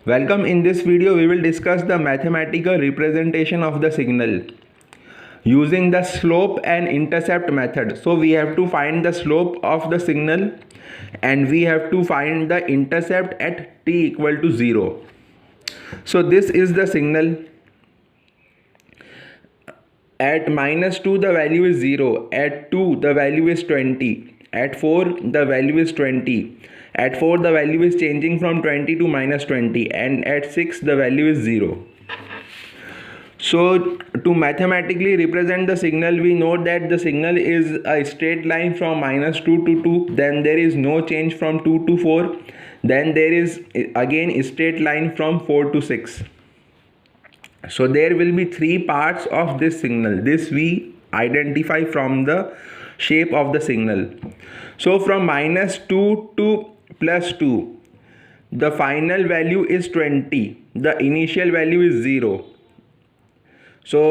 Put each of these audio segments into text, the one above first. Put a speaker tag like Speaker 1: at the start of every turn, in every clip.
Speaker 1: Welcome. In this video we will discuss the mathematical representation of the signal using the slope and intercept method. So we have to find the slope of the signal and we have to find the intercept at t equal to 0. So this is the signal. At -2 the value is 0, at 2 the value is 20, at 4 the value is 20, at 4 the value is changing from 20 to -20, and at 6 the value is 0. So to mathematically represent the signal, we know that the signal is a straight line from -2 to 2, then there is no change from 2 to 4, then there is again a straight line from 4 to 6. So there will be three parts of this signal. This we identify from the shape of the signal. So from -2 to +2, the final value is 20, the initial value is 0. So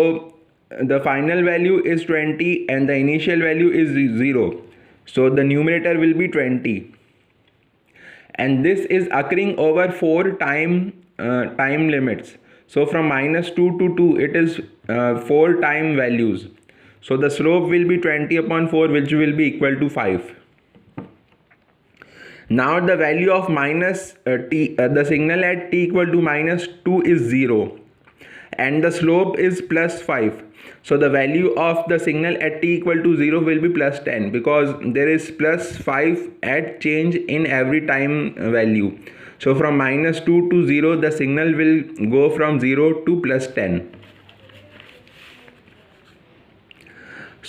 Speaker 1: the final value is 20 and the initial value is 0. So the numerator will be 20, and this is occurring over 4 time limits. So from -2 to 2 it is 4 time values. So the slope will be 20 upon 4, which will be equal to 5. Now the value of the signal at t equal to -2 is 0 and the slope is +5. So the value of the signal at t equal to 0 will be +10, because there is +5 at change in every time value. So from -2 to 0 the signal will go from 0 to +10.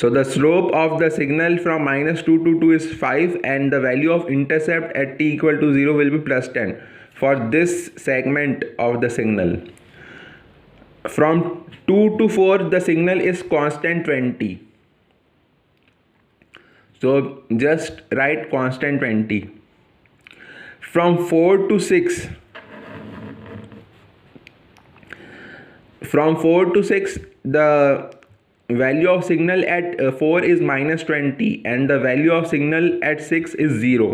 Speaker 1: So the slope of the signal from -2 to 2 is 5 and the value of intercept at t equal to 0 will be +10 for this segment of the signal. From 2 to 4 the signal is constant 20. So just write constant 20. From 4 to 6, the value of signal at 4 is -20 and the value of signal at 6 is 0.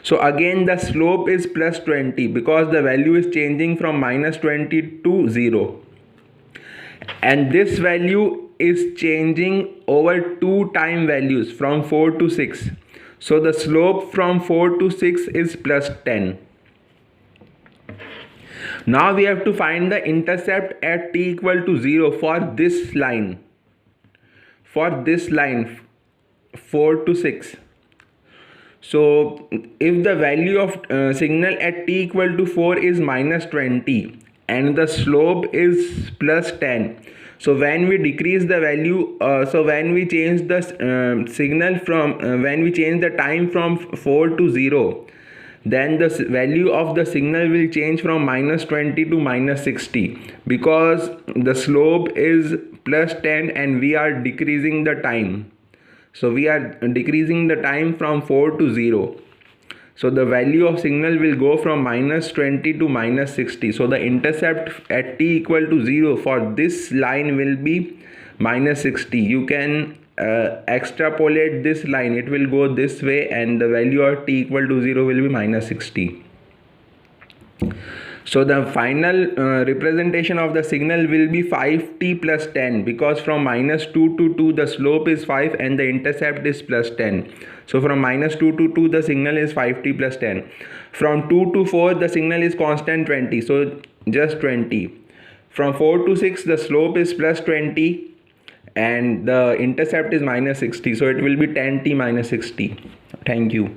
Speaker 1: So again the slope is +20 because the value is changing from -20 to 0, and this value is changing over 2 time values from 4 to 6. So the slope from 4 to 6 is +10. Now we have to find the intercept at t equal to 0 for this line. For this line 4 to 6. So if the value of signal at t equal to 4 is -20 and the slope is +10, so when we decrease the value, when we change the signal from when we change the time from 4 to 0, then the value of the signal will change from -20 to -60, because the slope is +10 and we are decreasing the time. So we are decreasing the time from 4 to 0. So the value of signal will go from -20 to -60. So the intercept at t equal to 0 for this line will be -60. You can extrapolate this line. It will go this way and the value of t equal to 0 will be -60. So the final representation of the signal will be 5t + 10, because from -2 to 2 the slope is 5 and the intercept is +10. So from -2 to 2 the signal is 5t + 10. From 2 to 4 the signal is constant 20, so just 20. From 4 to 6 the slope is +20 and the intercept is -60, so it will be 10t - 60. Thank you.